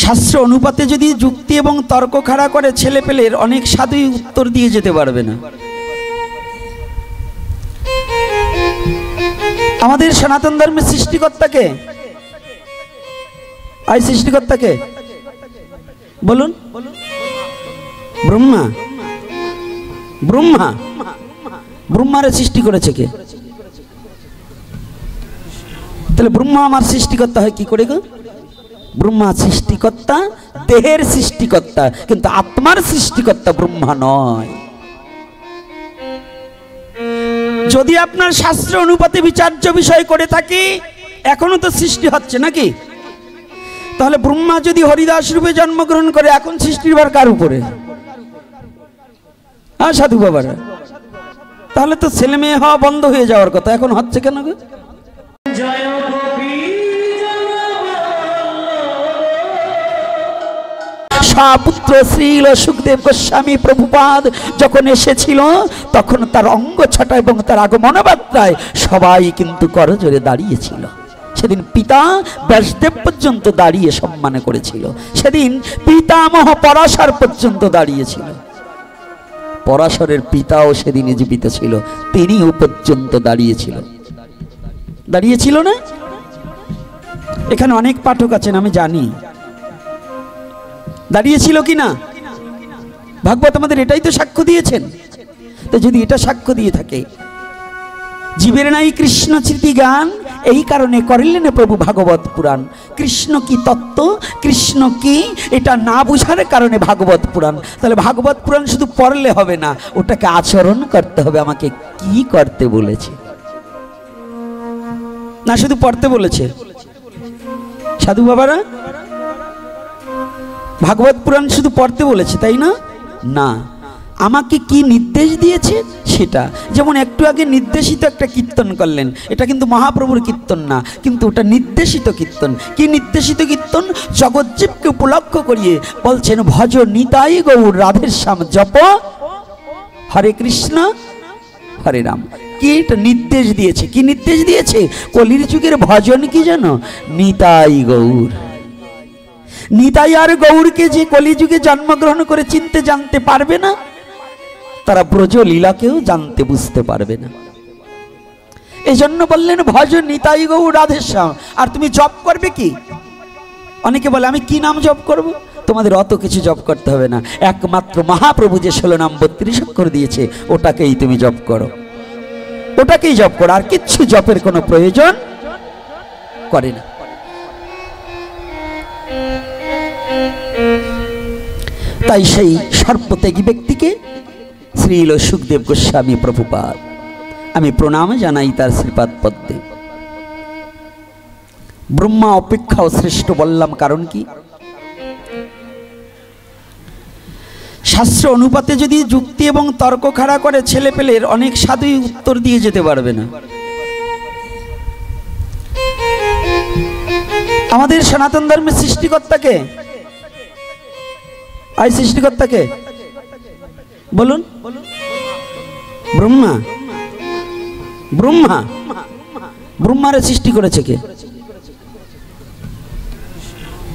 শাস্ত্র অনুপাতে যদি যুক্তি এবং তর্ক খাড়া করে ছেলে পেলের অনেক সাধুই উত্তর দিয়ে যেতে পারবে না। আমাদের সনাতন ধর্মের সৃষ্টিকর্তাকে, আর সৃষ্টিকর্তাকে বলুন, ব্রহ্মা। ব্রহ্মা ব্রহ্মারে সৃষ্টি করেছে কে? তাহলে ব্রহ্মা আমার সৃষ্টিকর্তা হয় কি করে গো? ব্রহ্মা সৃষ্টিকর্তা, দেহের সৃষ্টিকর্তা, কিন্তু আত্মার সৃষ্টিকর্তা ব্রহ্মা নয়। যদি আপনার শাস্ত্র অনুপাতে বিচার্য বিষয় করে থাকি, এখনো তো সৃষ্টি হচ্ছে নাকি? তাহলে ব্রহ্মা যদি হরিদাস রূপে জন্মগ্রহণ করে, এখন সৃষ্টির ভার কার উপরে? হ্যাঁ সাধু বাবারা, তাহলে তো ছেলে মেয়ে হওয়া বন্ধ হয়ে যাওয়ার কথা, এখন হচ্ছে কেন গো? পুত্র শ্রীল সুখদেব গোস্বামী প্রভুপাদ যখন এসেছিল, তখন তার অঙ্গ ছটা এবং তার আগমন বার্তায় সবাই কিন্তু করজোড়ে দাঁড়িয়েছিল। সেদিন পিতা ব্যাসদেব পর্যন্ত দাঁড়িয়ে সম্মান করেছিল। সেদিন পিতামহ পরাশর পর্যন্ত দাঁড়িয়েছিল। পরাশরের পিতাও সেদিন জীবিত ছিল, তিনিও পর্যন্ত দাঁড়িয়েছিল। দাঁড়িয়েছিল না? এখানে অনেক পাঠক আছেন, আমি জানি দাঁড়িয়েছিল কি না। ভাগবত আমাদের এটাই তো সাক্ষ্য দিয়েছেন। তো যদি এটা সাক্ষ্য দিয়ে থাকে, জীবের নাই কৃষ্ণ স্মৃতি গান, এই কারণে করিলেন প্রভু ভাগবত পুরাণ। কৃষ্ণ কি তত্ত্ব, কৃষ্ণ কি, এটা না বুঝার কারণে ভাগবত পুরাণ। তাহলে ভাগবত পুরাণ শুধু পড়লে হবে না, ওটাকে আচরণ করতে হবে। আমাকে কি করতে বলেছে, না শুধু পড়তে বলেছে? সাধু বাবারা, ভাগবত পুরাণ শুধু পড়তে বলেছে তাই না? না, আমাকে কি নির্দেশ দিয়েছে সেটা। যেমন একটু আগে নির্দেশিত একটা কীর্তন করলেন, এটা কিন্তু মহাপ্রভুর কীর্তন না, কিন্তু ওটা নির্দেশিত কীর্তন। কি নির্দেশিত কীর্তন? জগজ্জীবকে উপলক্ষ করিয়ে বলছেন, ভজ নিতাই গৌর রাধের শ্যাম জপ হরে কৃষ্ণ হরে রাম। কি এটা নির্দেশ দিয়েছে? কি নির্দেশ দিয়েছে? কলির যুগের ভজন কি জানো? নিতাই গৌর। নিতাই আর গৌরকে যে কলিযুগে জন্মগ্রহণ করে চিনতে জানতে পারবে না, তারা ব্রজ লীলাকেও জানতে বুঝতে পারবে না। এই জন্য বললেন ভজ নিতাই গৌর রাধেশ্যাম। আর তুমি জপ করবে কি? অনেকে বলে আমি কি নাম জপ করব? তোমাদের অত কিছু জপ করতে হবে না, একমাত্র মহাপ্রভু যে 16 নাম 32 অক্ষর দিয়েছে, ওটাকেই তুমি জপ করো, ওটাকেই জপ করো। আর কিচ্ছু জপের কোনো প্রয়োজন করে না। তাই সেই সর্বত্যাগী ব্যক্তিকে শ্রীল সুখদেব গোস্বামী প্রভুপাদ আমি প্রণাম জানাই তার শ্রীপাদ পদ্মে। ব্রহ্মা অপেক্ষাও শ্রেষ্ঠ বললাম কারণ কি? শাস্ত্র অনুপাতে যদি যুক্তি এবং তর্ক খাড়া করে ছেলে পেলের অনেক সাধুই উত্তর দিয়ে যেতে পারবে না। আমাদের সনাতন ধর্মের সৃষ্টিকর্তাকে, আর সৃষ্টিকর্তাকে বলুন, ব্রহ্মা। ব্রহ্মা ব্রহ্মারে সৃষ্টি করেছে কে?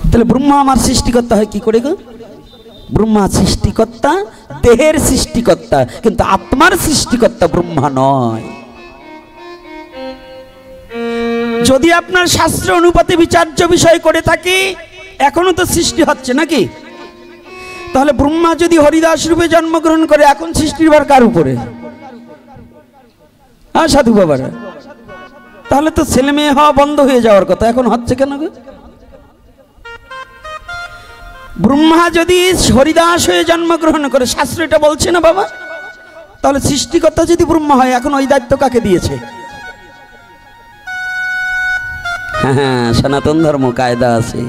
তাহলে ব্রহ্মা আমার সৃষ্টিকর্তা হয় কি করে গো? ব্রহ্মা সৃষ্টিকর্তা, দেহের সৃষ্টিকর্তা, কিন্তু আত্মার সৃষ্টিকর্তা ব্রহ্মা নয়। যদি আপনার শাস্ত্র অনুপাতে বিচার্য বিষয় করে থাকি, এখনো তো সৃষ্টি হচ্ছে নাকি? তাহলে ব্রহ্মা যদি হরিদাস রূপে জন্মগ্রহণ করে, এখন সৃষ্টির ভার কার উপরে? হ্যাঁ সাধু বাবারা, তাহলে তো ছেলে মেয়ে হওয়া বন্ধ হয়ে যাওয়ার কথা, এখন হচ্ছে কেন গো? ব্রহ্মা যদি হরিদাস হয়ে জন্মগ্রহণ করে, শাস্ত্র এটা বলছে না বাবা? তাহলে সৃষ্টিকর্তা যদি ব্রহ্মা হয়, এখন ওই দায়িত্ব কাকে দিয়েছে? হ্যাঁ, সনাতন ধর্ম কায়দা আছে।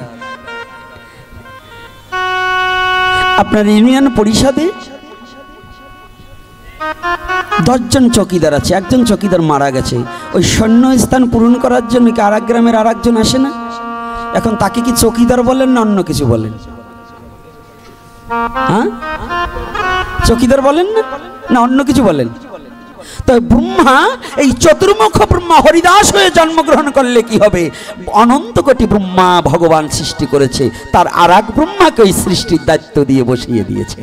আপনার ইউনিয়ন পরিষদে 10 জন চকিদার আছে, একজন চকিদার মারা গেছে, ওই শূন্য স্থান পূরণ করার জন্য কি আর এক গ্রামের আর একজন আসে না? এখন তাকে কি চকিদার বলেন না অন্য কিছু বলেন? হ্যাঁ, চকিদার বলেন না, না অন্য কিছু বলেন? তবে ব্রহ্মা, এই চতুর্মুখ ব্রহ্মা হরিদাস হয়ে জন্মগ্রহণ করলে কি হবে? অনন্ত কোটি ব্রহ্মা ভগবান সৃষ্টি করেছে, তার আর এক ব্রহ্মাকে ওই সৃষ্টির দায়িত্ব দিয়ে বসিয়ে দিয়েছে।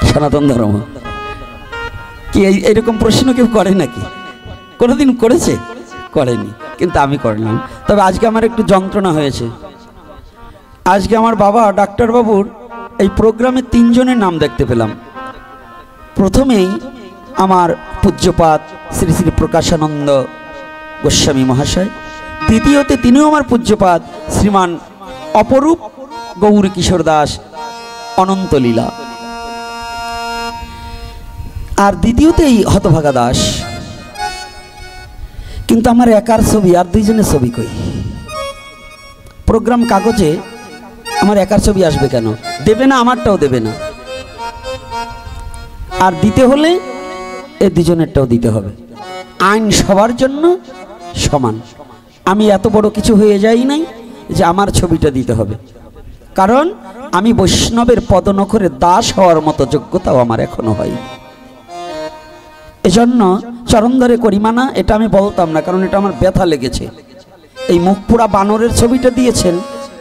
সনাতন ধর্ম কি এরকম প্রশ্ন কেউ করে নাকি? কোনোদিন করেছে? করেনি, কিন্তু আমি করলাম। তবে আজকে আমার একটু যন্ত্রণা হয়েছে। আজকে আমার বাবা ডাক্তারবাবুর এই প্রোগ্রামে 3 জনের নাম দেখতে পেলাম। প্রথমেই আমার পূজ্যপাত শ্রী শ্রী প্রকাশানন্দ গোস্বামী মহাশয়, দ্বিতীয়তে তিনিও আমার পূজ্যপাত শ্রীমান অপরূপ গৌর কিশোর দাস অনন্তলীলা, আর দ্বিতীয়তে এই হতভাগা দাস। কিন্তু আমার একার ছবি, আর 2 জনের ছবি কই? প্রোগ্রাম কাগজে আমার একার ছবি আসবে কেন? দেবে না, আমারটাও দেবে না। আর দিতে হলে এই 2 জনেরটাও দিতে হবে। আইন সবার জন্য সমান। আমি এত বড় কিছু হয়ে যাই নাই যে আমার ছবিটা দিতে হবে, কারণ আমি বৈষ্ণবের পদনখরে দাস হওয়ার মতো যোগ্যতাও আমার এখনো হয়। এজন্য চরণ ধরে করিমানা এটা আমি বলতাম না, কারণ এটা আমার ব্যথা লেগেছে। এই মুখ পোড়া বানরের ছবিটা দিয়েছেন,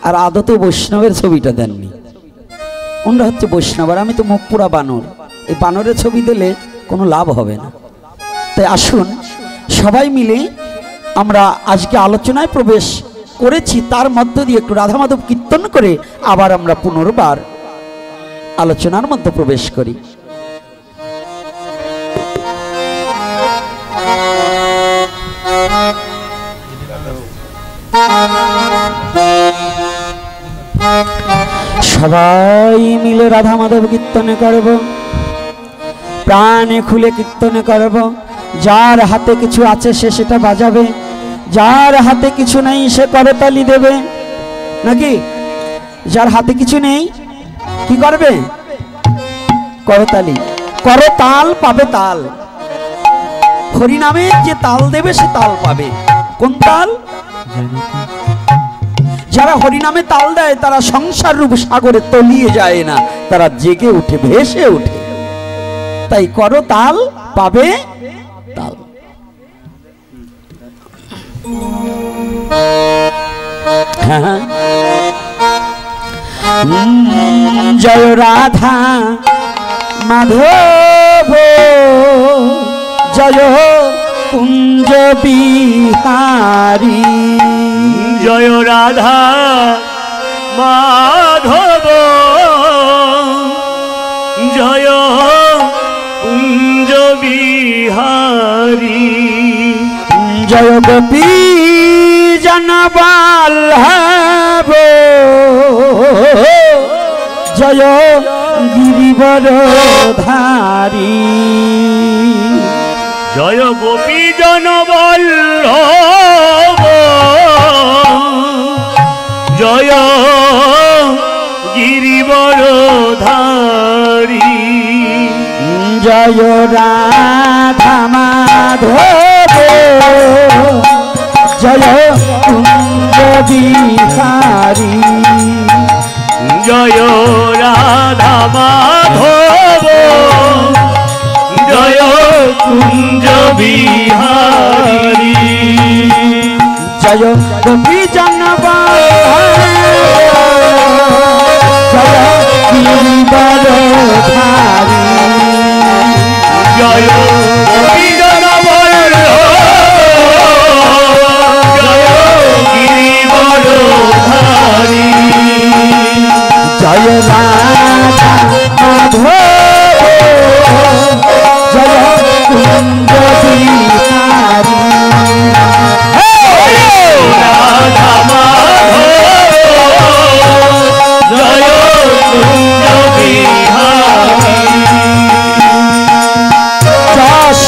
আর আদতে বৈষ্ণবের ছবিটা দেননি। ওনারা হচ্ছে বৈষ্ণব, আর আমি তো মুখ পোড়া বানর। এই বানরের ছবি দিলে কোনো লাভ হবে না। তাই আসুন সবাই মিলে আমরা আজকে আলোচনায় প্রবেশ করেছি, তার মধ্য দিয়ে একটু রাধা মাধব কীর্তন করে আবার আমরা পুনর্বার আলোচনার মধ্যে প্রবেশ করি। সবাই মিলে রাধা মাধব কীর্তনে করব, প্রাণে খুলে কীর্তনে করব। যার হাতে কিছু আছে সে সেটা বাজাবে, যার হাতে কিছু নেই সে করতালি দেবে, নাকি? যার হাতে কিছু নেই কি করবে? করতালি। করতাল পাবে তাল। হরিনামে যে তাল দেবে সে তাল পাবে। কোন তাল? যারা হরিনামে তাল দেয় তারা সংসার রূপ সাগরে তলিয়ে যায় না, তারা জেগে উঠে, ভেসে উঠে। তাই করো তাল পাবে তাল। হ্যাঁ, জয় রাধা মাধব, জয় কুঞ্জ বিহারী। জয় রাধা মাধব, জয় কুঞ্জ বিহারী। জয় গোপী জনবল্লভ, জয় গিরিবরধারী। জয় গোপী জনবল্লভ, জয় গিরিবরধারী। জয় রাধা মাধব, জয় কুঞ্জ বিহারী। জয় রাধা মাধব, জয় কুঞ্জ বিহারী। জয় গোপী জনবল্লভ, জয় গিরিবরধারী। জয় গোপী জনবল্লভ, জয় গিরিবরধারী। জয় রাধা মাধব, জয় কুঞ্জ বিহারী। রাধা মাধব, জয় কুঞ্জ বিহারী। যশ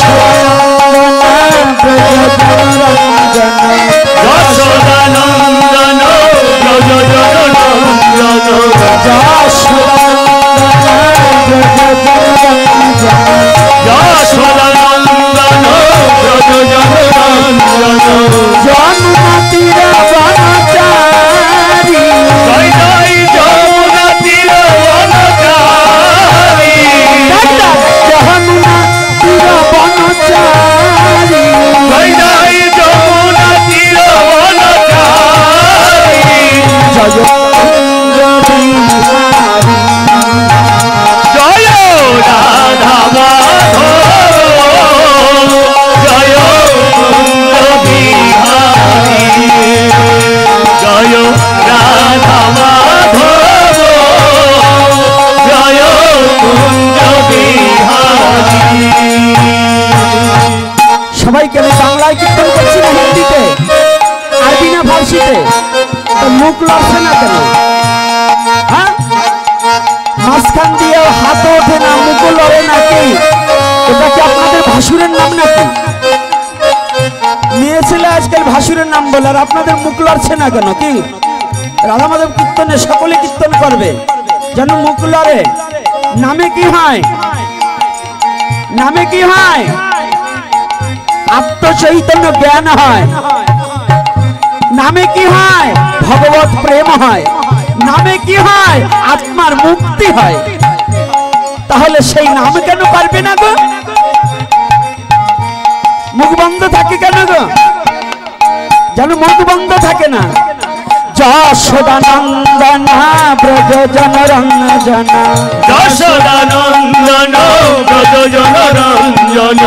নির্দেশিতে, তো মুখ লড়ছে না কেন? হ্যাঁ, মাঝখান দিয়ে হাত ওঠে না, মুখ লড়ে নাকি? এটা কি আপনাদের ভাসুরের নাম নাকি? মেয়ে ছেলে আজকাল ভাসুরের নাম বলে, আর আপনাদের মুখ লড়ছে না কেন? কি রাধা মাধব কীর্তনে সকলে কীর্তন করবে যেন মুখ লড়ে। নামে কি হয়? নামে কি হয়? আত্মচৈতন্য জ্ঞান হয়। নামে কি হয়? ভগবত প্রেম হয়। নামে কি হয়? আত্মার মুক্তি হয়। তাহলে সেই নাম কেন পারবে না গো? মুখ বন্ধ থাকে কেন গো? যেন মুখ বন্ধ থাকে না। যশোদানন্দন ব্রজ জনরঞ্জন, যশোদানন্দন ব্রজ জনরঞ্জন,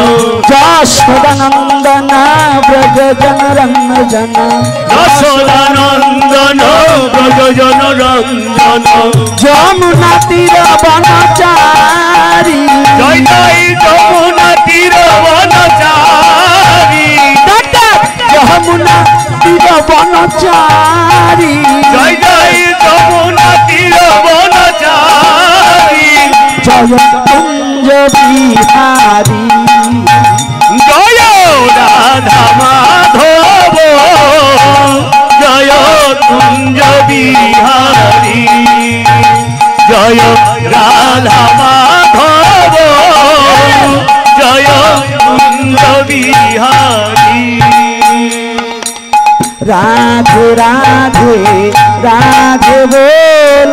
যশোদানন্দন ব্রজ জনরঞ্জন, যশোদানন্দন ব্রজ জনরঞ্জন, যমুনা তীর বনচারী, জয় জয় যমুনা তীর বনচারী, যমুনা তীর বনচারী, জয় জয় যমুনা তীর বনচারী, জয় কুঞ্জ বিহারী, জয় রাধা মাধব, জয় কুঞ্জ বিহারী, জয় রাধা মাধব, জয় কুঞ্জ বিহারী। রাধে রাধে রাধে বল,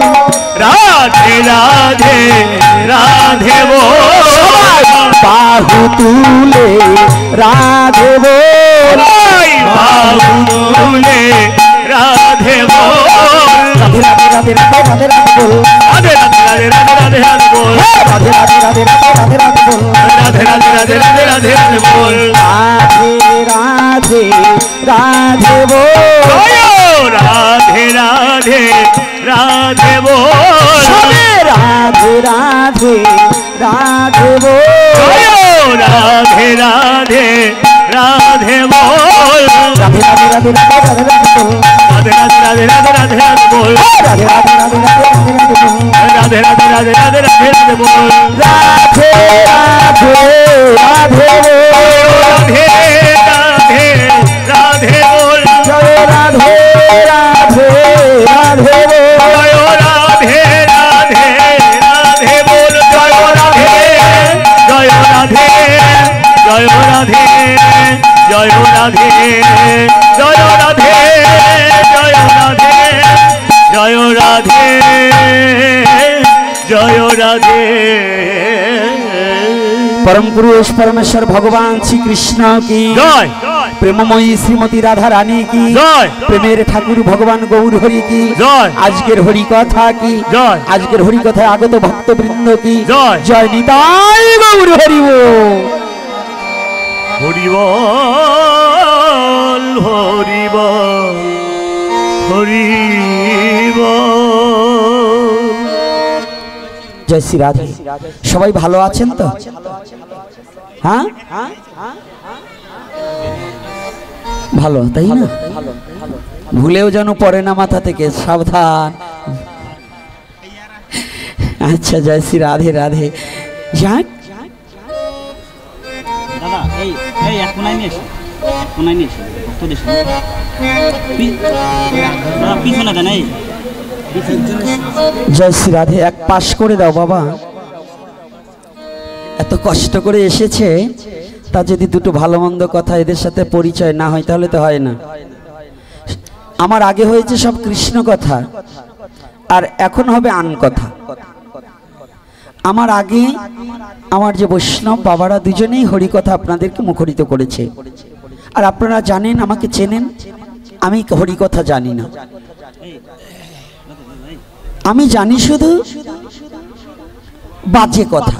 রাধে রাধে রাধে বল, বাহু তুলে রাধে বল, বাহু তুলে রাধে বল, রাধে রাধে রাধে রাধে রাধে বল, রাধে রাধে রাধে রাধে রাধে বল, রাধে রাধে রাধে রাধে রাধে রাধে বল, রাধে রাধে রাধে রাধে রাধে রাধে বল, রাধে রাধে রাধে বল, রাধে রাধে রাধে বল, সবে রাধে রাধে রাধে বল, রাধে রাধে রাধে বল, রাধে রাধে রাধে রাধে রাধে বল, রাধে রাধে রাধে রাধে রাধে বল, রাধে রাধে রাধে রাধে রাধে বল, রাধে রাধে রাধে রাধে রাধে রাধে বল, রাধে রাধে রাধে বল, রাধে রাধে রাধে বল, জয় রাধে রাধে রাধে বল, জয় রাধে রাধে রাধে বল, জয় রাধে জয় রাধে জয় রাধে জয় রাধে জয় রাধে জয় রাধে জয় রাধে জয় রাধে। परम पुरुष परमेश्वर भगवान श्री कृष्ण की জয় प्रेममयी श्रीमती राधा रानी की জয় प्रेमेर ठाकुर भगवान गौर हरि की জয় आजकेर हरि कथा की জয় आजकेर हरि कथा आगत भक्तवृंद की জয় जय निताई गौर हरि बोल। হরি বল হরি বল হরি বল। जय श्री राधे। सबाई भालो आছেন তো? हाँ ভালো তাই না? ভুলেও যেন পড়ে না মাথা থেকে, সাবধান। আচ্ছা জয় শ্রী রাধে রাধে। যাক দাদা এই এই এক কোনায় নিয়ে এসো, এক কোনায় নিয়ে এসো ভক্তদের সামনে দাদা পিছনে দেন এই জয় শ্রী রাধে। এক পাশ করে দাও বাবা, এত কষ্ট করে এসেছে, তা যদি দুটো ভালো মন্দ কথা এদের সাথে পরিচয় না হয় তাহলে তো হয় না। আমার আগে হয়েছে সব কৃষ্ণ কথা, আর এখন হবে আন কথা। আমার আগে আমার যে বৈষ্ণব বাবারা দুজনেই হরি কথা আপনাদেরকে মুখরিত করেছে, আর আপনারা জানেন, আমাকে চেনেন, আমি হরি কথা জানি না। আমি জানি শুধু বাজে কথা।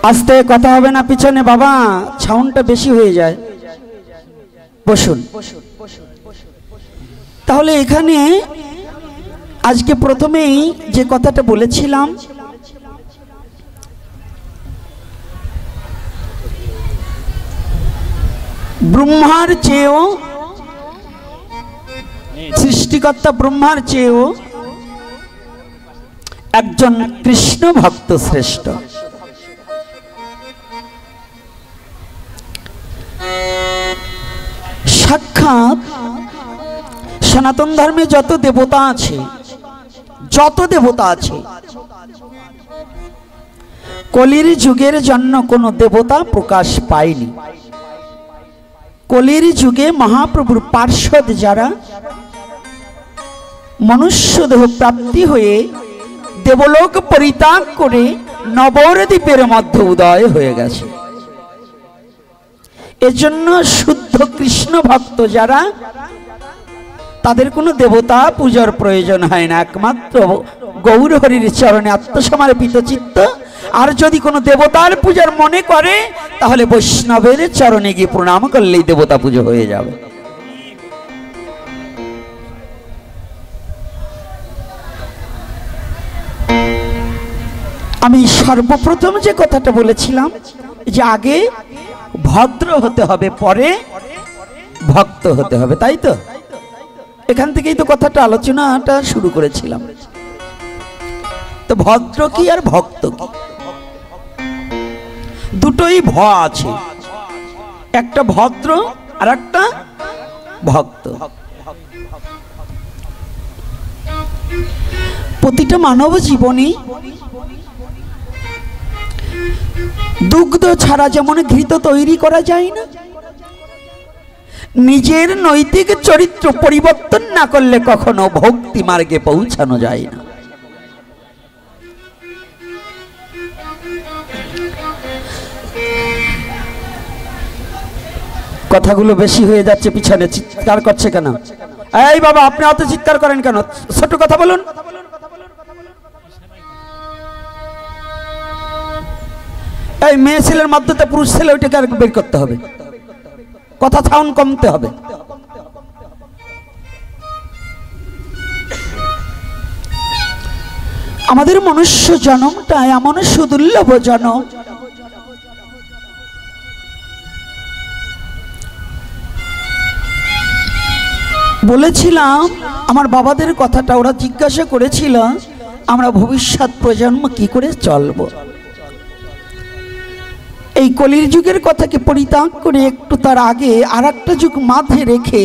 আস্তে কথা হবে না পিছনে বাবা, সাউন্ডটা বেশি হয়ে যায়। বসুন। তাহলে এখানে আজকে প্রথমেই যে কথাটা বলেছিলাম, ব্রহ্মার চেয়েও সৃষ্টিকর্তা ব্রহ্মার চেয়েও একজন কৃষ্ণ ভক্ত শ্রেষ্ঠ। সাক্ষাৎ সনাতন ধর্মে যত দেবতা আছে, কলির যুগের জন্য কোনো দেবতা প্রকাশ পায়নি। কলির যুগে মহাপ্রভুর পার্ষদ যারা মনুষ্য দেহ প্রাপ্তি হয়ে দেবলোক পরিত্যাগ করে নবদ্বীপের মধ্যে উদয় হয়ে গেছে। এজন্য শুদ্ধ কৃষ্ণ ভক্ত যারা, তাদের কোনো দেবতা পূজার প্রয়োজন হয় না, একমাত্র গৌর হরির চরণে আত্মসমর্পিত চিত্ত। আর যদি কোনো দেবতার পূজার মনে করে, তাহলে বৈষ্ণবের চরণে গিয়ে প্রণাম করলেই দেবতা পুজো হয়ে যাবে। আমি সর্বপ্রথম যে কথাটা বলেছিলাম যে আগে ভদ্র হতে হবে, পরে ভক্ত হতে হবে, তাই তো? এখান থেকেই তো কথাটা আলোচনাটা শুরু করেছিলাম। তো ভদ্র কি আর ভক্ত কি? দুটোই ভ আছে, একটা ভদ্র আর একটা ভক্ত। প্রতিটা মানব জীবনে দুগ্ধ ছাড়া যেমন ঘৃত তৈরি করা যায় না, নিজের নৈতিক চরিত্র পরিবর্তন না করলে কখনো ভক্তি মার্গে পৌঁছানো যায় না। কথাগুলো বেশি হয়ে যাচ্ছে, পিছনে চিৎকার করছে কেন? এই বাবা, আপনি অত চিৎকার করেন কেন? ছোট কথা বলুন। এই মেয়ে ছেলের মধ্যে পুরুষ ছেলে ওইটাকে আর বের করতে হবে, কথা সাউন্ড কমতে হবে। আমাদের মনুষ্য জন্মটা এমন সুদুর্লভ জন্ম, বলেছিলাম আমার বাবাদের কথাটা, ওরা জিজ্ঞাসা করেছিল আমরা ভবিষ্যৎ প্রজন্ম কি করে চলব। এই কলির যুগের কথাকে পরিত্যাগ করে একটু তার আগে আর একটা যুগ মাঝে রেখে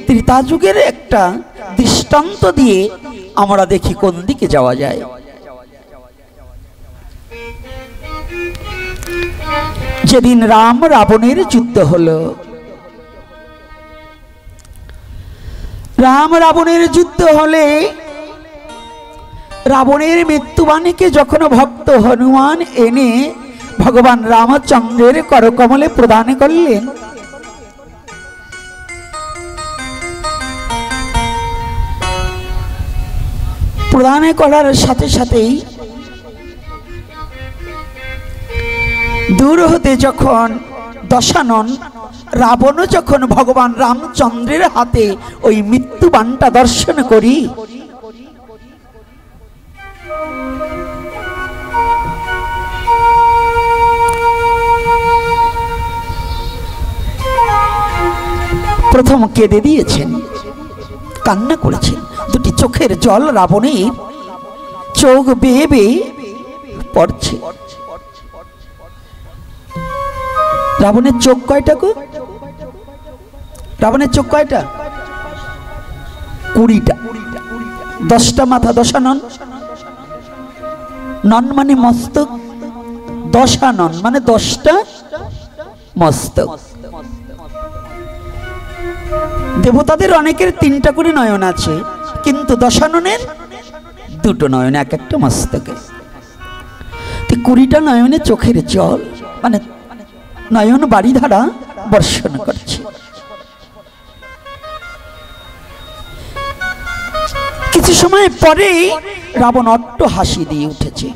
ত্রেতা যুগের একটা দৃষ্টান্ত দিয়ে আমরা দেখি কোন দিকে যাওয়া যায়। যেদিন রাম রাবণের যুদ্ধ হলো, রাম রাবণের যুদ্ধ হলে রাবণের মৃত্যুবাণীকে যখন ভক্ত হনুমান এনে ভগবান রামচন্দ্রের করকমলে প্রদান করলেন, প্রদান করার সাথে সাথেই দূর হতে যখন দশানন রাবণ যখন ভগবান রামচন্দ্রের হাতে ওই মৃত্যুবাণটা দর্শন করি, প্রথম কেঁদে দিয়েছেন, কান্না করেছেন, দুটি চোখের জল রাবণের চোখ বেয়ে বেয়ে পড়ছে। রাবণের চোখ কয়টা গো? রাবণের চোখ কয়টা? 20টা। 10টা মাথা, দশানন। নন মানে মস্তক, দশানন মানে 10টা মস্তক। দেবতাদের অনেকের 3টা করে নয়ন আছে, কিন্তু দশাননের 2টো নয়ন, এক একটা মস্তকে। 20টা নয়নে চোখের জল মানে নয়ন বাড়িধারা বর্ষণ করছে। কিছু সময় পরে রাবণ অট্ট হাসি দিয়ে উঠেছে।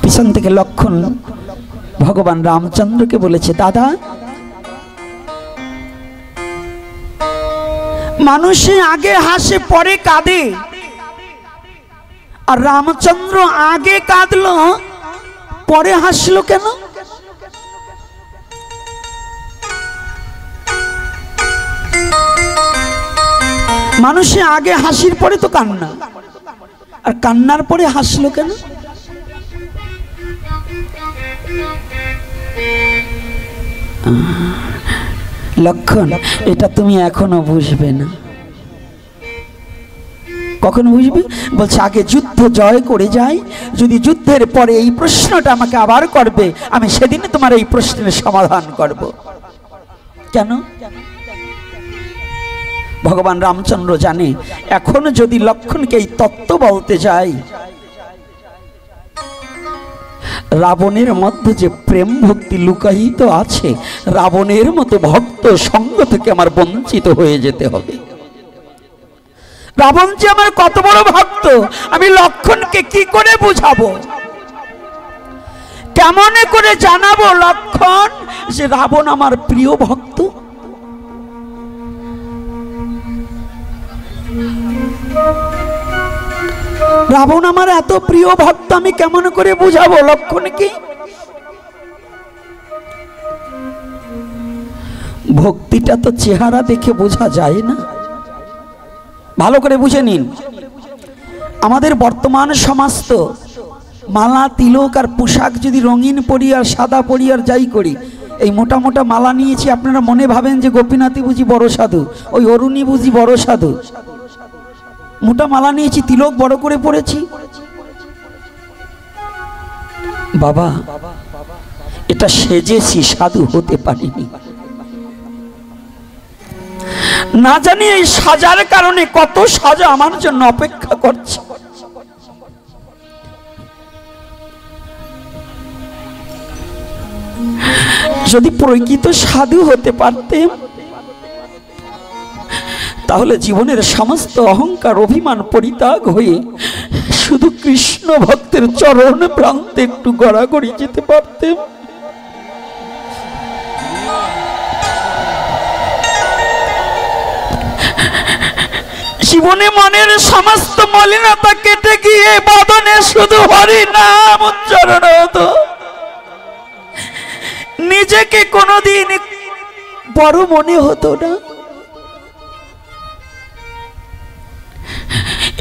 পিছন থেকে লক্ষণ ভগবান রামচন্দ্রকে বলেছে, দাদা, মানুষে আগে হাসে পরে কাঁদে, আর রামচন্দ্র আগে কাঁদলো পরে হাসলো কেন? মানুষে আগে হাসির পরে তো কান্না, আর কান্নার পরে হাসলো কেন? লক্ষণ, এটা তুমি এখনো বুঝবে না। কখন বুঝবে? বলছে আগে যুদ্ধ জয় করে যাই, যদি যুদ্ধের পরে এই প্রশ্নটা আমাকে আবার করবে, আমি সেদিন তোমার এই প্রশ্নের সমাধান করব। কেন? ভগবান রামচন্দ্র জানে এখন যদি লক্ষণকে এই তত্ত্ব বলতে যাই, রাবণের মধ্যে যে প্রেম ভক্তি লুকায়িত আছে, রাবণের মতো ভক্ত সঙ্গ থেকে আমার বঞ্চিত হয়ে যেতে হবে। রাবণ যে আমার কত বড় ভক্ত, আমি লক্ষণকে কি করে বুঝাবো? কেমন করে জানাবো লক্ষণ যে রাবণ আমার প্রিয় ভক্ত? রাবণ আমার এত প্রিয় ভক্ত, আমি কেমন করে বুঝাবো লক্ষণকে? ভক্তিটা তো চেহারা দেখে বোঝা যায় না। ভালো করে বুঝে নিন, আমাদের বর্তমান সমাজ তো মালা তিলক আর পোশাক যদি রঙিন পরি আর সাদা পরি আর যাই করি, এই মোটা মোটা মালা নিয়েছি, আপনারা মনে ভাবেন যে গোপীনাথই বুঝি বড় সাধু, ওই অরুণী বুঝি বড় সাধু। মোটা মালা নিয়েছি, তিলক বড় করে পড়েছি। বাবা, এটা সেজেছি, সাধু হতে পারিনি। না জানি এই সাজার কারণে কত সাজা আমার জন্য অপেক্ষা করছে। যদি প্রকৃত সাধু হতে পারতেম, তাহলে জীবনের সমস্ত অহংকার অভিমান পরিত্যাগ হয়ে শুধু কৃষ্ণ ভক্তের চরণ প্রান্তে একটু গড়াগড়ি যেতে পারতেম। জীবনে মনের সমস্ত মলিনতা কেটে গিয়ে বদনে শুধু হরি নাম উচ্চারণ হতো। নিজেকে কোনোদিন বড় মনে হতো না।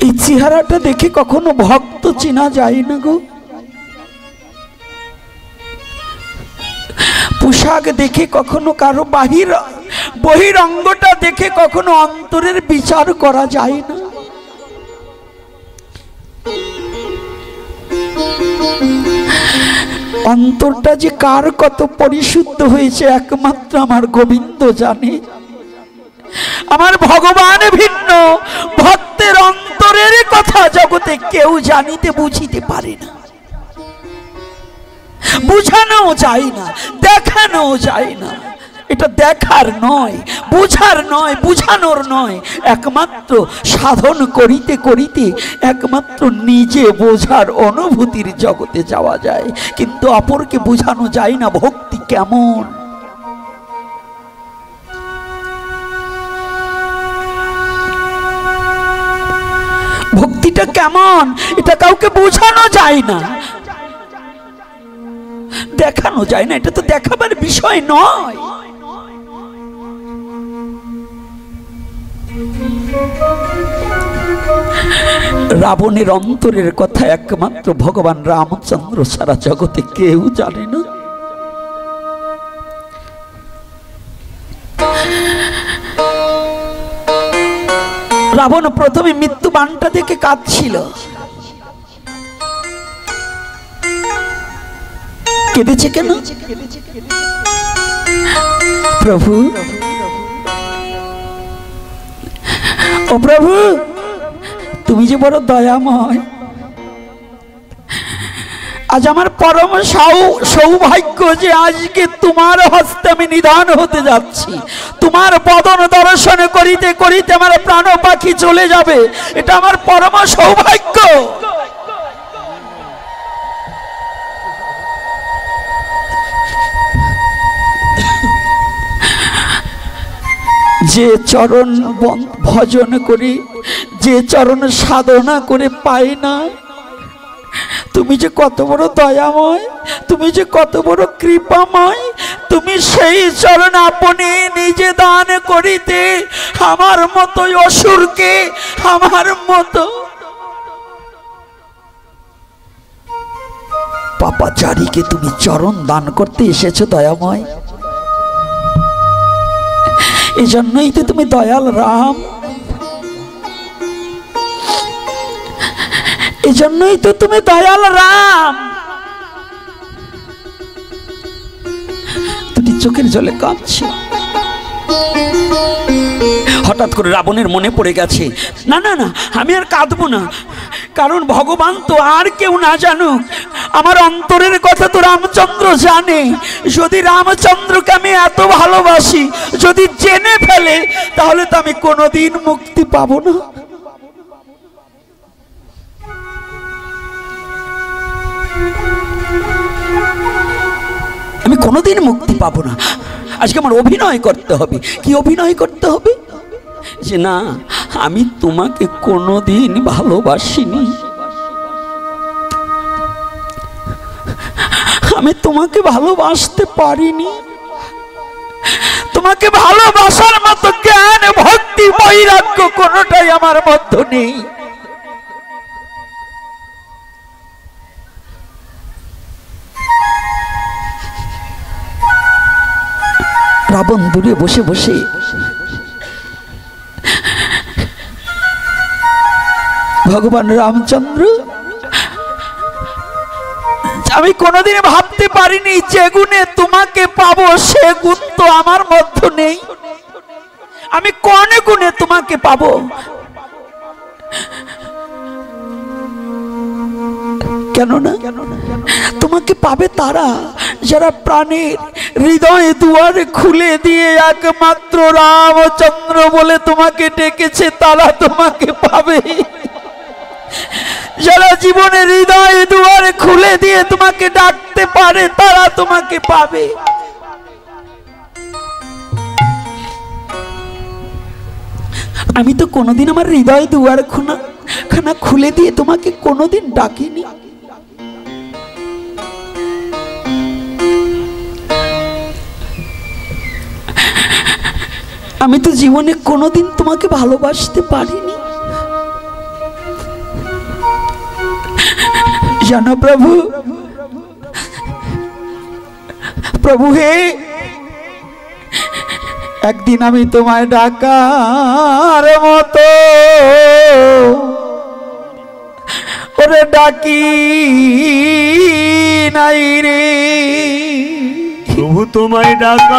এই চেহারাটা দেখে কখনো ভক্ত চেনা যায় না গো। পোশাক দেখে কখনো কারো বহিরঙ্গটা দেখে কখনো অন্তরের বিচার করা যায় না। অন্তরটা যে কার কত পরিশুদ্ধ হয়েছে একমাত্র আমার গোবিন্দ জানে। আমার ভগবান ভিন্ন, ভক্তের অন্তরের কথা জগতে কেউ জানিতে বুঝিতে পারে না, বুঝানো যায় না, দেখানো যায় না। এটা দেখার নয়, বুঝার নয়, বুঝানোর নয়, একমাত্র সাধন করিতে করিতে একমাত্র নিজে বোঝার অনুভূতির জগতে যাওয়া যায়। কিন্তু অপরকে বুঝানো যায় না ভক্তি কেমন। ভক্তিটা কেমন এটা কাউকে বোঝানো যায় না, দেখানো যায় না। এটা তো দেখাবার বিষয় নয়। রাবণের অন্তরের কথা একমাত্র ভগবান রামচন্দ্র সারা জগতে কেউ জানে না। রাবণ প্রথমে মৃত্যু বাণটা দেখে কাঁদছিল। কেঁদেছে কেন? প্রভু, ও প্রভু, তুমি যে বড় দয়াময়, আজ আমার পরম সৌভাগ্য যে আজকে তোমার হস্তে আমি নিধন হতে যাচ্ছি। তোমার বদন দর্শন করিতে করিতে আমার প্রাণ পাখি চলে যাবে, এটা আমার পরম সৌভাগ্য। যে চরণ ভজন করে, যে চরণ সাধনা করে পায় না, তুমি যে কত বড় দয়াময়, তুমি যে কত বড় কৃপাময়, তুমি সেই চরণ আপনি নিজে দান করিতে আমার মতো অসুরকে, আমার মতো পাপাচারীকে তুমি চরণ দান করতে এসেছো দয়াময়। এজন্যই তো তুমি দয়াল রাম, এজন্যই তো তুমি দয়াল রাম। দুটি চোখের জলে কাঁদছে। হঠাৎ করে রাবণের মনে পড়ে গেছে, না না না, আমি আর কাঁদবো না, কারণ ভগবান তো আর কেউ না জানুক, আমার অন্তরের কথা তো রামচন্দ্র জানে। যদি রামচন্দ্রকে আমি এত ভালোবাসি, যদি জেনে ফেলে, তাহলে তো আমি কোনোদিন মুক্তি পাবো না। আমি কোনোদিন মুক্তি পাবো না। আজকে আমার অভিনয় করতে হবে। কি অভিনয় করতে হবে? যে না, আমি তোমাকে কোনোদিন ভালোবাসিনি, আমি তোমাকে ভালোবাসতে পারিনি, তোমাকে ভালোবাসার মতো জ্ঞান ভক্তি বৈরাগ্য কোনোটাই আমার মধ্যে নেই। রাবণ দূরে বসে বসে ভগবান রামচন্দ্র, আমি কোনোদিন ভাবতে পারিনি যে গুণে তোমাকে পাবো সে গুণ তো আমার মধ্যে নেই, আমি কোন গুণে তোমাকে পাবো? কেননা তোমাকে পাবে তারা যারা প্রাণের হৃদয় দুয়ার খুলে দিয়ে একমাত্র রামচন্দ্র বলে তোমাকে ডেকেছে, তারা তোমাকে পাবে। যারা জীবনের হৃদয় দুয়ার খুলে দিয়ে তোমাকে ডাকতে পারে, তারা তোমাকে পাবে। আমি তো কোনোদিন আমার হৃদয় দুয়ার খানা খুলে দিয়ে তোমাকে কোনোদিন ডাকিনি। আমি তো জীবনে কোনোদিন তোমাকে ভালোবাসতে পারিনি। জানো প্রভু, প্রভু হে, একদিন আমি তোমায় ডাকার মতো ওরে ডাকি নাই রে। প্রভু তোমায় ডাকার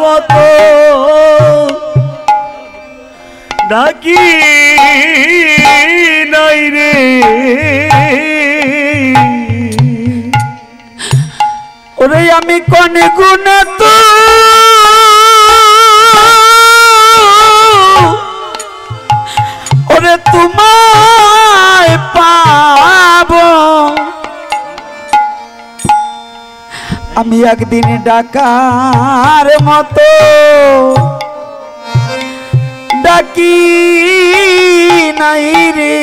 মতো ডাকি নাই রে। ওরে আমি কনে গুণে তো ওরে তোমায় পাবো, আমি একদিন ডাকার মতো ডাকি নাই রে।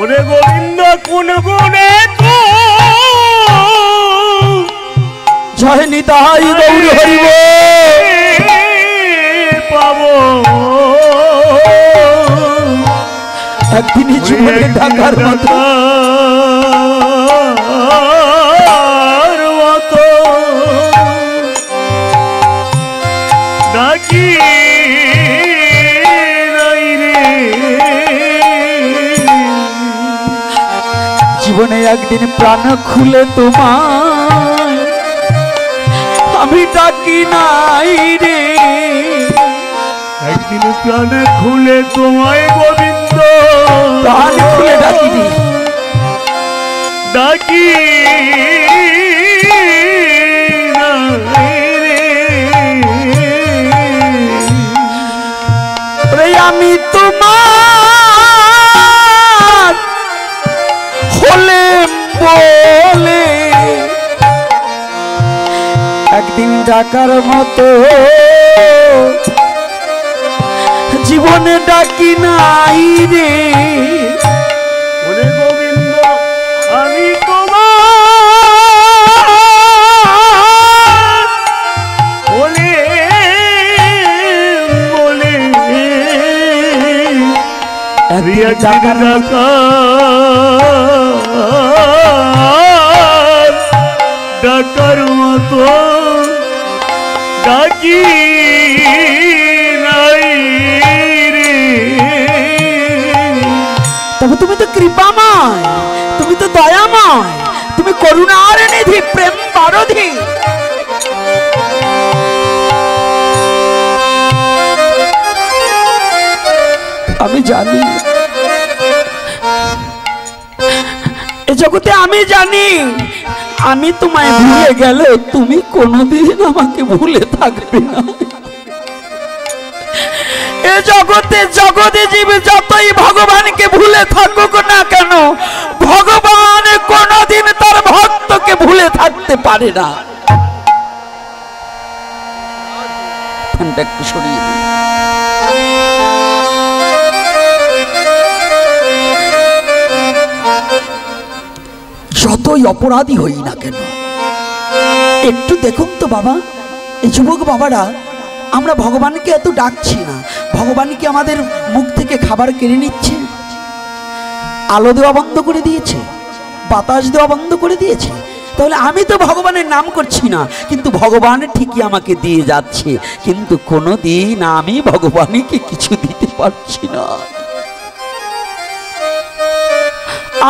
ওরে গোবিন্দ কোন গুণে তো জয় নিতাই গৌর হরিব পাবো, একদিনই জীবনে ডাকার মতো ডাকি নাই রে। জীবনে একদিন প্রাণ খুলে তোমায় আমি ডাকি নাই রে। একদিন প্রাণ খুলে তোমায় গোবিন্দ প্রাণ খুলে ডাকিনি, ডাকি আমি তোমার হলে বলে একদিন ডাকার মতো জীবনে ডাকি নাই রে। ওরে গোবিন্দ একদিন ডাকার মতো ডাকি নাই রে। তবে তুমি তো কৃপাময়, তুমি তো দয়াময়, তুমি করুণার নিধি, প্রেম বারধি। আমি জানি এ জগতে, আমি জানি আমি তোমায় ভুলে গেলে তুমি কোনোদিন আমাকে ভুলে থাকবে না। এ জগতে জগতে জীবে যতই ভগবানকে ভুলে থাকুক না কেন, ভগবান কোনোদিন তার ভক্তকে ভুলে থাকতে পারে না। ফ্যানটা একটু সরিয়ে দিন। যতই অপরাধী হই না কেন, একটু দেখুন তো বাবা, এই যুবক বাবারা আমরা ভগবানকে এত ডাকছি না, ভগবান কি আমাদের মুখ থেকে খাবার কেড়ে নিচ্ছে? আলো দেওয়া বন্ধ করে দিয়েছে, বাতাস দেওয়া বন্ধ করে দিয়েছে। তাহলে আমি তো ভগবানের নাম করছি না, কিন্তু ভগবান ঠিকই আমাকে দিয়ে যাচ্ছে, কিন্তু কোনোদিন আমি ভগবানকে কিছু দিতে পারছি না।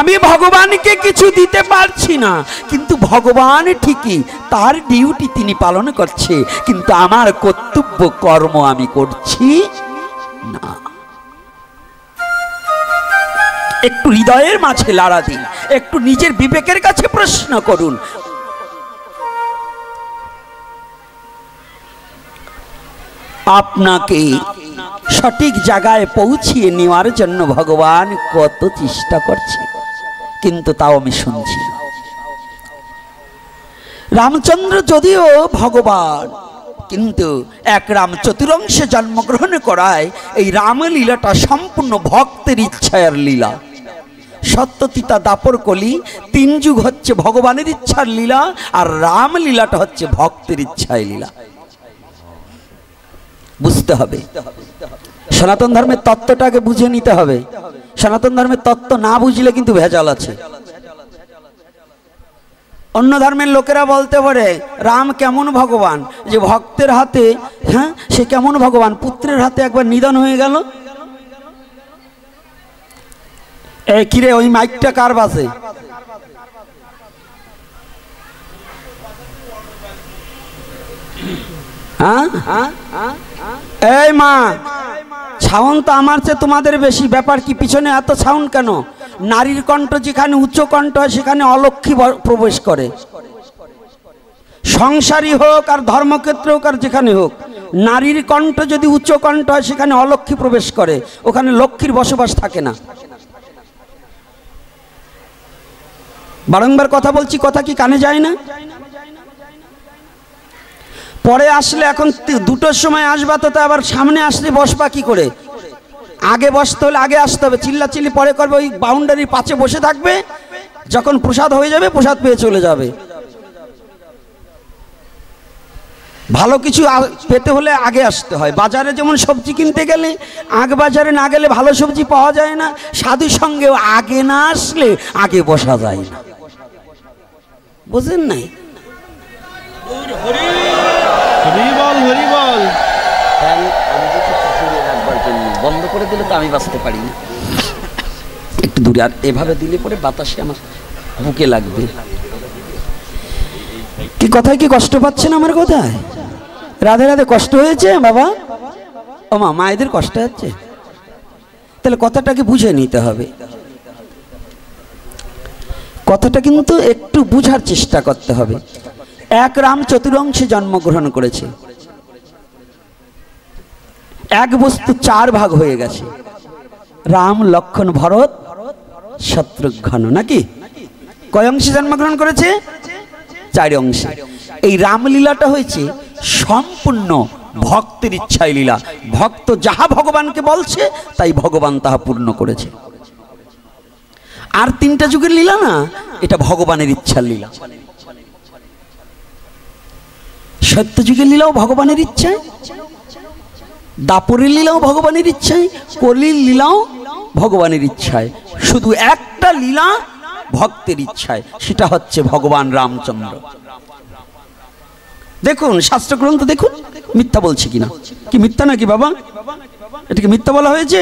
আমি ভগবানকে কিছু দিতে পারছি না, কিন্তু ভগবান ঠিকই তার ডিউটি তিনি পালন করছে, কিন্তু আমার কর্তব্য কর্ম আমি করছি না। একটু হৃদয়ের মাঝে লাড়া দিন, একটু নিজের বিবেকের কাছে প্রশ্ন করুন। আপনাকে সঠিক জায়গায় পৌঁছিয়ে নেওয়ার জন্য ভগবান কত চেষ্টা করছে, কিন্তু তাও আমি শুনছি না। রামচন্দ্র যদিও ভগবান, কিন্তু এক রাম চতুরংশে জন্মগ্রহণ করায় এই রামলীলাটা সম্পূর্ণ ভক্তের ইচ্ছার লীলা। সত্যতিতা দাপর কলি, তিন যুগ হচ্ছে ভগবানের ইচ্ছার লীলা, আর রামলীলাটা হচ্ছে ভক্তের ইচ্ছায় লীলা। বুঝতে হবে, সনাতন ধর্মের তত্ত্বটাকে বুঝে নিতে হবে। সনাতন ধর্মের তত্ত্ব না বুঝলে কিন্তু ভেজাল আছে। অন্য ধর্মের লোকেরা বলতে পারে রাম কেমন ভগবান, যে ভক্তের হাতে, হ্যাঁ সে কেমন ভগবান, পুত্রের হাতে একবার নিধন হয়ে গেল। এই কিরে, ওই মাইকটা কার বাজে? হ্যাঁ, এই মা, সাউন্ড তো আমার চেয়ে তোমাদের বেশি। ব্যাপার কি, পিছনে এত সাউন্ড কেন? নারীর কণ্ঠ যেখানে উচ্চ কণ্ঠ হয় সেখানে অলক্ষ্মী প্রবেশ করে। সংসারী হোক আর ধর্মক্ষেত্র হোক আর যেখানে হোক, নারীর কণ্ঠ যদি উচ্চ কণ্ঠ হয় সেখানে অলক্ষ্মী প্রবেশ করে, ওখানে লক্ষ্মীর বসবাস থাকে না। বারংবার কথা বলছি, কথা কি কানে যায় না? পরে আসলে, এখন দুটোর সময় আসবা, তো আবার সামনে আসলে বসবা কি করে? আগে বসতে হলে আগে আসতে হবে, চিল্লাচিল্লি পরে করবে, ওই বাউন্ডারির পাশে বসে থাকবে, যখন প্রসাদ হয়ে যাবে প্রসাদ পেয়ে চলে যাবে। ভালো কিছু পেতে হলে আগে আসতে হয়। বাজারে যেমন সবজি কিনতে গেলে আগ বাজারে না গেলে ভালো সবজি পাওয়া যায় না, সাধু সঙ্গেও আগে না আসলে আগে বসা যায় না। বুঝেন নাই? বন্ধ করে দিলে তো আমি বাঁচতে পারি না, একটু দূরে। আর এভাবে দিলে পরে বাতাসে আমার বুকে লাগবে। কি কথায় কি কষ্ট পাচ্ছেন আমার কথায়? রাধে রাধে কষ্ট হয়েছে বাবা? ও মা, মায়েদের কষ্ট হচ্ছে, তাহলে কথাটাকে বুঝে নিতে হবে। কথাটা কিন্তু একটু বুঝার চেষ্টা করতে হবে। এক রাম চতুরংশে জন্মগ্রহণ করেছে, এক বস্তু চার ভাগ হয়ে গেছে, রাম লক্ষ্মণ ভরত শত্রুঘ্ন, নাকি? কয় অংশে জন্মগ্রহণ করেছে? চার অংশে। এই রামলীলাটা হয়েছে সম্পূর্ণ ভক্তের ইচ্ছায় লীলা। ভক্ত যাহা ভগবানকে বলছে তাই ভগবান তাহা পূর্ণ করেছে। আর তিনটা যুগের লীলা না, এটা ভগবানের ইচ্ছার লীলা। সত্য যুগের লীলাও ভগবানের ইচ্ছায়, দাপরের লীলাও ভগবানের ইচ্ছায়, কলির লীলাও ভগবানের ইচ্ছায়, শুধু একটা লীলা ভক্তের ইচ্ছায়, সেটা হচ্ছে ভগবান রামচন্দ্র। দেখুন শাস্ত্রগ্রন্থ দেখুন, মিথ্যা বলছে কিনা। কি মিথ্যা নাকি বাবা? এটাকে মিথ্যা বলা হয়েছে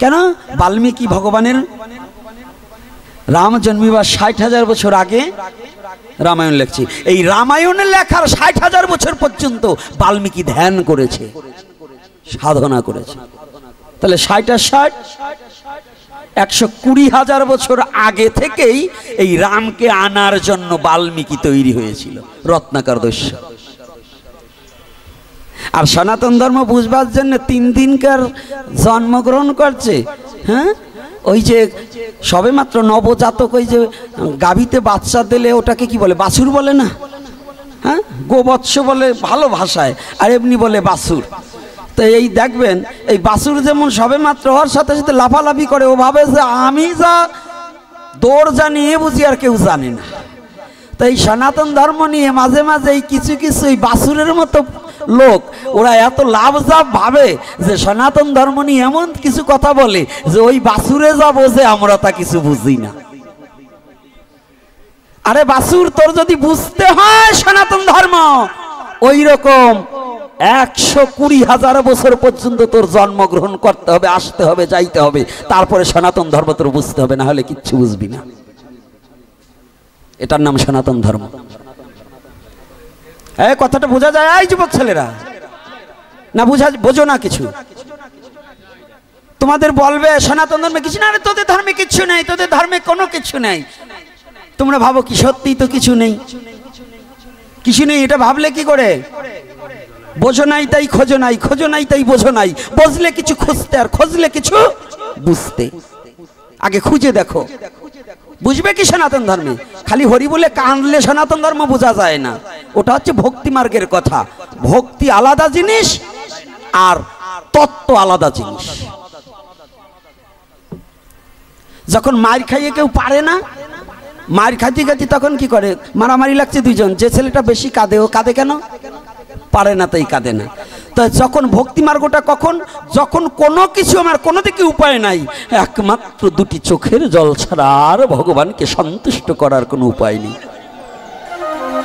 কেন? বাল্মীকি ভগবানের রাম জন্মিবার 60,000 বছর আগে রামায়ণ লেখছে। এই রামায়ণের লেখার 60,000 বছর পর্যন্ত বাল্মীকি ধ্যান করেছে, সাধনা করেছে। তাহলে 60 আর 60 120,000 বছর আগে থেকেই এই রামকে আনার জন্য বাল্মীকি তৈরি হয়েছিল, রত্নাকর দস্যু। আর সনাতন ধর্ম বুঝবার জন্য 3 দিনকার জন্মগ্রহণ করছে। হ্যাঁ, ওই যে সবে মাত্র নবজাতক, ওই যে গাভীতে বাচ্চা দিলে ওটাকে কি বলে? বাছুর বলে না? হ্যাঁ, গোবৎস বলে ভালো ভাষায়, আর এমনি বলে বাছুর। তো এই দেখবেন এই বাছুর যেমন সবে মাত্র হওয়ার সাথে সাথে লাফালাফি করে, ও ভাবে যে আমি যা দৌড় জানি এ বুঝি আর কেউ জানে না। তো এই সনাতন ধর্ম নিয়ে মাঝে মাঝে এই কিছু কিছু এই বাছুরের মতো লোক, ওরা এত লাভজাব ভাবে যে সনাতন ধর্ম নিয়ে এমন কিছু কথা বলে যে ওই বাছুরে যা বোঝে আমরা তা কিছু বুঝি না। আরে বাছুর, তোর যদি বুঝতে হয় সনাতন ধর্ম, ওই রকম 120,000 বছর পর্যন্ত তোর জন্মগ্রহণ করতে হবে, আসতে হবে, যাইতে হবে, তারপরে সনাতন ধর্ম তোর বুঝতে হবে, না হলে কিচ্ছু বুঝবি না। এটার নাম সনাতন ধর্ম। এই কথাটা বোঝা যায়? এই যুবক ছেলেরা, না বোঝো না কিছু? তোমাদের বলবে সনাতন ধর্মে কিছু না, তোদের ধর্মে কিছু নেই, তোদের ধর্মে কোনো কিছু নেই। তোমরা ভাবো কি সত্যি তো কিছু নেই? কিছু নেই এটা ভাবলে কি করে? বোঝো নাই তাই খোঁজো নাই, খোঁজো নাই তাই বোঝো নাই। বুঝলে কিছু খুঁজতে, আর খুঁজলে কিছু বুঝতে। আগে খুঁজে দেখো, বুঝবে কি সনাতন ধর্মে? খালি হরি বলে কাঁদলে সনাতন ধর্ম বোঝা যায় না। ওটা হচ্ছে ভক্তি মার্গের কথা। ভক্তি আলাদা জিনিস আর তত্ত্ব আলাদা জিনিস। যখন মার খাইয়ে কেউ পারে না, মার খাইতে খাইতে তখন কি করে? মারামারি লাগছে দুইজন, যে ছেলেটা বেশি কাঁদে, ও কাঁদে কেন? পারে না তাই কাঁদে না। তো যখন ভক্তি মার্গটা কখন? যখন কোনো কিছু আমার কোনো দিকে উপায় নাই, একমাত্র 2টি চোখের জল ছাড়া আর ভগবানকে সন্তুষ্ট করার কোনো উপায় নেই,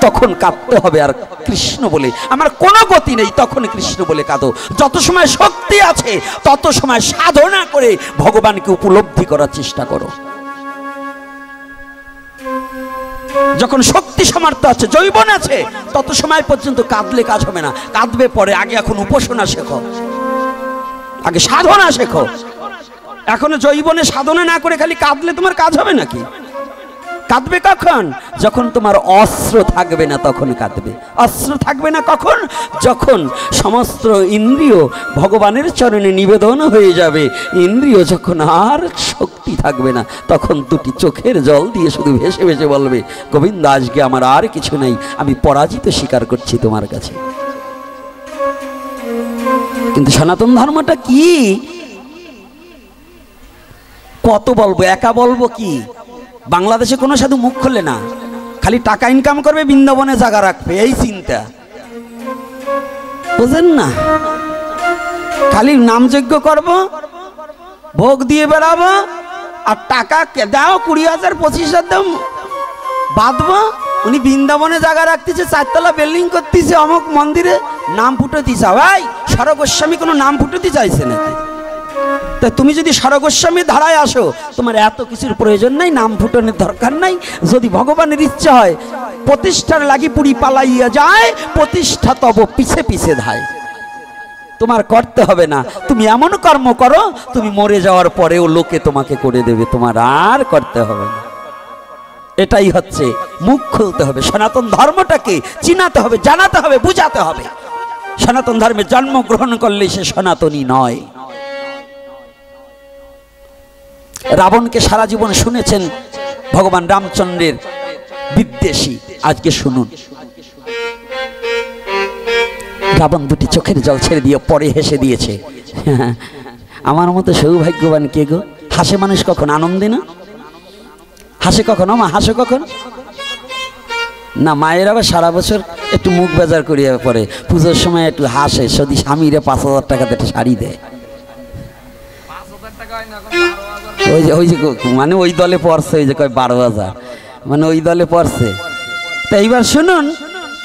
তখন কাঁদতে হবে। আর কৃষ্ণ বলে আমার কোনো গতি নেই, তখন কৃষ্ণ বলে কাঁদো। যত সময় শক্তি আছে তত সময় সাধনা করে ভগবানকে উপলব্ধি করার চেষ্টা করো। যখন শক্তি সামর্থ্য আছে, জৈবন আছে, তত সময় পর্যন্ত কাঁদলে কাজ হবে না। কাঁদবে পরে, আগে এখন উপাসনা শেখো, আগে সাধনা শেখো। এখনো জৈবনে সাধনা না করে খালি কাঁদলে তোমার কাজ হবে নাকি? কাঁদবে কখন? যখন তোমার অস্ত্র থাকবে না তখন কাঁদবে। অস্ত্র থাকবে না কখন? যখন সমস্ত ইন্দ্রিয় ভগবানের চরণে নিবেদন হয়ে যাবে, ইন্দ্রিয় যখন আর শক্তি থাকবে না, তখন 2টি চোখের জল দিয়ে শুধু ভেসে ভেসে বলবে, গোবিন্দ আজকে আমার আর কিছু নেই, আমি পরাজিত স্বীকার করছি তোমার কাছে। কিন্তু সনাতন ধর্মটা কি? কত বলবো, একা বলবো কি? বাংলাদেশে কোনো সাধু মুখ খোলে না, খালি টাকা ইনকাম করবে, বৃন্দাবনে জায়গা রাখবে, এই চিন্তা। বুঝেন না? খালি নামযজ্ঞ করব, ভোগ দিয়ে বেড়াবো, আর টাকা দাও 20,000 25,000 দাও, বাঁধবো। উনি বৃন্দাবনে জায়গা রাখতেছে, 4 তলা বিল্ডিং করতেছে, অমুক মন্দিরে নাম ফুটতে চাও। ভাই সরগোস্বামী কোনো নাম ফুটতে চাইছে নাকি? তা তুমি যদি সরগোস্বামী ধারায় আসো, তোমার এত কিছুর প্রয়োজন নাই, নাম ফুটনের দরকার নাই। যদি ভগবানের ইচ্ছা হয় প্রতিষ্ঠার লাগি পুরী পালাইয়া যায়, প্রতিষ্ঠা তব পিছে পিছে ধায়। তোমার করতে হবে না, তুমি এমন কর্ম করো তুমি মরে যাওয়ার পরেও লোকে তোমাকে করে দেবে, তোমার আর করতে হবে না। এটাই হচ্ছে, মুখ খুলতে হবে, সনাতন ধর্মটাকে চিনাতে হবে, জানাতে হবে, বুঝাতে হবে। সনাতন ধর্মে জন্মগ্রহণ করলে সে সনাতনী নয়। রাবণকে সারা জীবন শুনেছেন ভগবান রামচন্দ্রের বিদ্বেষী, আজকে শুনুন। রাবণ 2টি চোখের জল ছেড়ে দিয়ে পরে হেসে দিয়েছে। আমার মতো সৌভাগ্যবান কে গো? হাসে মানুষ কখন? আনন্দে না? হাসে কখন? মা হাসে কখন? না, মায়ের আবার সারা বছর একটু মুখ বেজার করিয়া পরে, পুজোর সময় একটু হাসে, যদি স্বামীরে 5,000 টাকাতে একটা শাড়ি দেয়। ওই যে মানে ওই দলে পড়ছে, ওই যে কয় 12,000, মানে ওই দলে পড়ছে। তো এইবার শুনুন,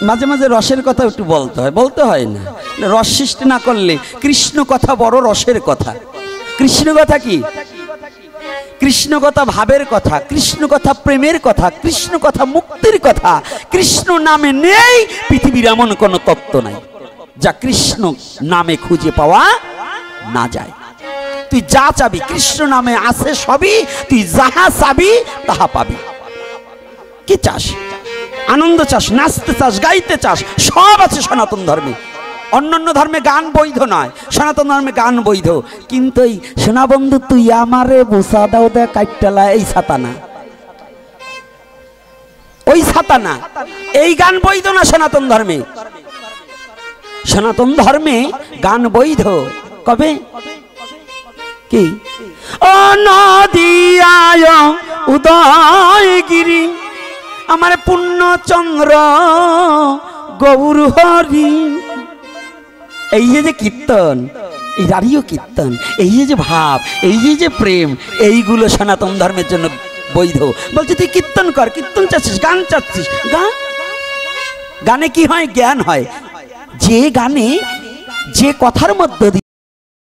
মাঝে মাঝে রসের কথা একটু বলতে হয় না, রস সৃষ্টি না করলে। কৃষ্ণ কথা বড় রসের কথা। কৃষ্ণ কথা কি? কৃষ্ণ কথা ভাবের কথা, কৃষ্ণ কথা প্রেমের কথা, কৃষ্ণ কথা মুক্তির কথা। কৃষ্ণ নামে নেই পৃথিবীর এমন কোন তত্ত্ব নাই যা কৃষ্ণ নামে খুঁজে পাওয়া না যায়। তুই যা চাবি কৃষ্ণ নামে আছে সবই, তুই যাহা চাবি তাহা পাবি। কি চাস? আনন্দ চাস, নাচতে চাস, গাইতে চাস, সব আছে সনাতন ধর্মে। অন্যান্য ধর্মে গান বৈধ নয়, সনাতন ধর্মে গান বৈধ। কিন্তু এই সোনা বন্ধু তুই আমারে বোসা দাও দে কাইটালা, এই সাতানা, ওই সাতানা, এই গান বৈধ না সনাতন ধর্মে। সনাতন ধর্মে গান বৈধ কবে? কি? ও নদী আয় উদয়গিরি, আমার পূর্ণচন্দ্র গৌর হরি। এই যে কীর্তন, এই দাঁড়িয়েও কীর্তন, এই যে ভাব, এই যে প্রেম, এইগুলো সনাতন ধর্মের জন্য বৈধ। বলছে তুই কীর্তন কর, কীর্তন চাচ্ছিস, গান চাচ্ছিস, গানে কি হয়? জ্ঞান হয়। যে গানে যে কথার মধ্যে